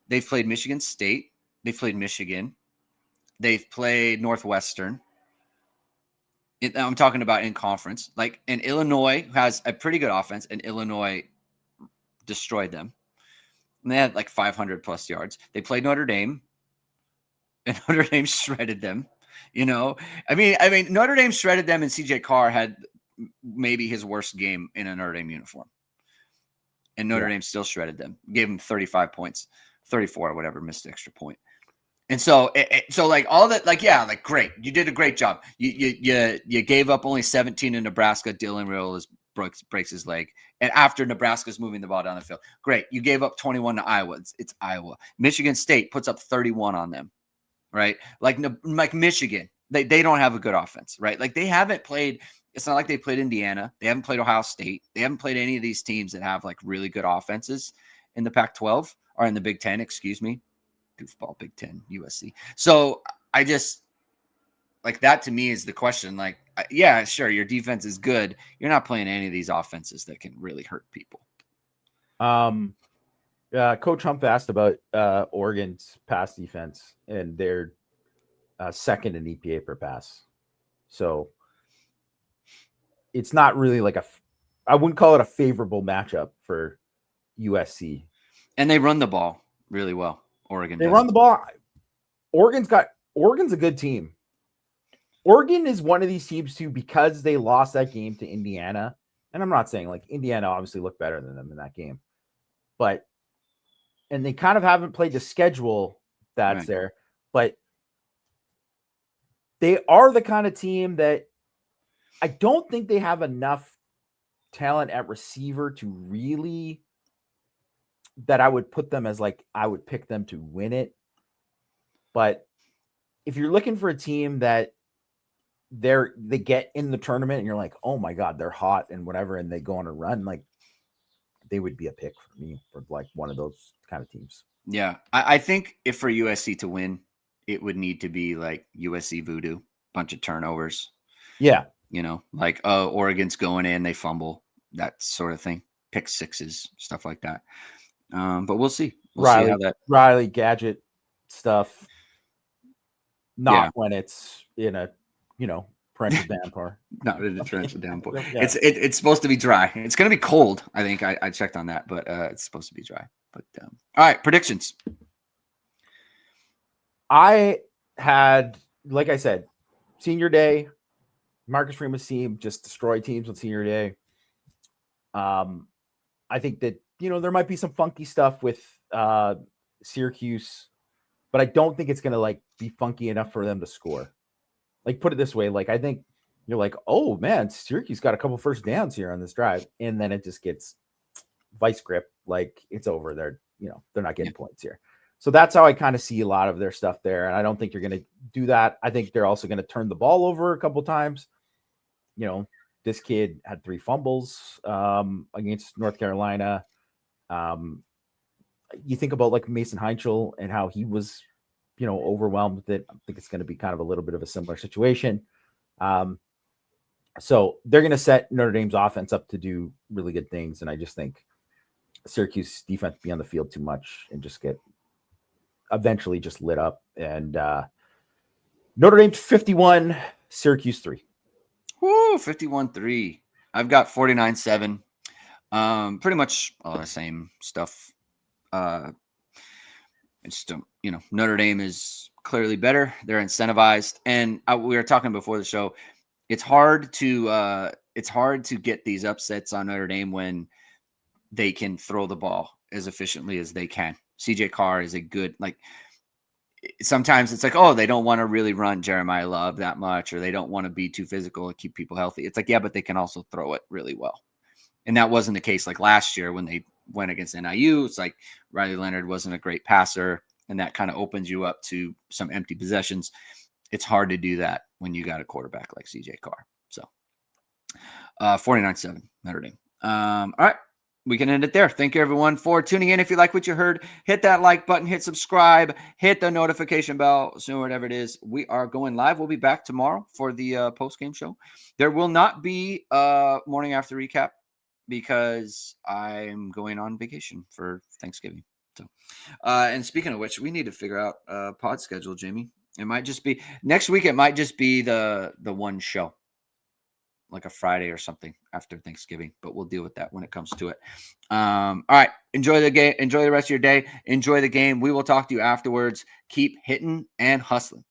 They've played Michigan State. They've played Michigan. They've played Northwestern. I'm talking about in conference. Like, and Illinois has a pretty good offense, and Illinois destroyed them. And they had like 500 plus yards. They played Notre Dame, and Notre Dame shredded them. I mean, Notre Dame shredded them, and CJ Carr had maybe his worst game in a Notre Dame uniform. And Notre Dame still shredded them, gave them 35 points, 34 or whatever, missed the extra point. And so, like all that, like, yeah, like great. You did a great job. You gave up only 17 in Nebraska. Dylan Real breaks his leg. And after Nebraska's moving the ball down the field. Great. You gave up 21 to Iowa. It's Iowa. Michigan State puts up 31 on them, right? Like Michigan, they don't have a good offense, right? Like they haven't played. It's not like they played Indiana. They haven't played Ohio State. They haven't played any of these teams that have like really good offenses in the Pac-12 or in the Big Ten, excuse me. Goofball, Big Ten, USC. So I just like that to me is the question. Like, yeah, sure, your defense is good. You're not playing any of these offenses that can really hurt people. Coach Humph asked about Oregon's pass defense, and they're second in EPA per pass. So it's not really like I wouldn't call it a favorable matchup for USC. And they run the ball really well. Oregon. They run the ball. Oregon's a good team. Oregon is one of these teams too, because they lost that game to Indiana. And I'm not saying like Indiana obviously looked better than them in that game, and they kind of haven't played the schedule that's there, but they are the kind of team that I don't think they have enough talent at receiver to really, that I would put them as like, I would pick them to win it. But if you're looking for a team that they get in the tournament and you're like, oh my God, they're hot and whatever, and they go on a run, like they would be a pick for me for like one of those kind of teams. Yeah. I think if for USC to win, it would need to be like USC voodoo, bunch of turnovers. Yeah. Like, Oregon's going in, they fumble, that sort of thing, pick sixes, stuff like that. But we'll see. We'll see how that Riley gadget stuff. Not when it's in a, torrential downpour. Not in a torrential downpour. Yeah. It's supposed to be dry. It's going to be cold. I think I checked on that, but it's supposed to be dry. But all right, predictions. I had, like I said, senior day. Marcus Freeman's team just destroyed teams on senior day. I think that there might be some funky stuff with Syracuse, but I don't think it's going to like be funky enough for them to score. Like, put it this way, like I think, you're like, oh man, Syracuse got a couple first downs here on this drive, and then it just gets vice grip, like it's over. They're not getting points here. So that's how I kind of see a lot of their stuff there. And I don't think you're going to do that. I think they're also going to turn the ball over a couple times. This kid had 3 fumbles against North Carolina. You think about like Mason Heinchel and how he was, overwhelmed with it. I think it's going to be kind of a little bit of a similar situation. So they're going to set Notre Dame's offense up to do really good things. And I just think Syracuse defense be on the field too much and just get eventually just lit up. And Notre Dame 51, Syracuse 3. Woo, 51-3. I've got 49-7. Pretty much all the same stuff. It's Notre Dame is clearly better. They're incentivized, and we were talking before the show. It's hard to get these upsets on Notre Dame when they can throw the ball as efficiently as they can. CJ Carr is a good, sometimes it's like, oh, they don't want to really run Jeremiah Love that much, or they don't want to be too physical and keep people healthy. It's like, yeah, but they can also throw it really well. And that wasn't the case like last year when they went against NIU. It's like Riley Leonard wasn't a great passer, and that kind of opens you up to some empty possessions. It's hard to do that when you got a quarterback like CJ Carr. So 49-7 Notre Dame. All right. We can end it there. Thank you, everyone, for tuning in. If you like what you heard, hit that like button, hit subscribe, hit the notification bell, so whatever it is. We are going live. We'll be back tomorrow for the post-game show. There will not be a morning after recap because I'm going on vacation for Thanksgiving. So, and speaking of which, we need to figure out a pod schedule, Jamie. It might just be next week. It might just be the one show, like a Friday or something after Thanksgiving, but we'll deal with that when it comes to it. All right. Enjoy the game. Enjoy the rest of your day. Enjoy the game. We will talk to you afterwards. Keep hitting and hustling.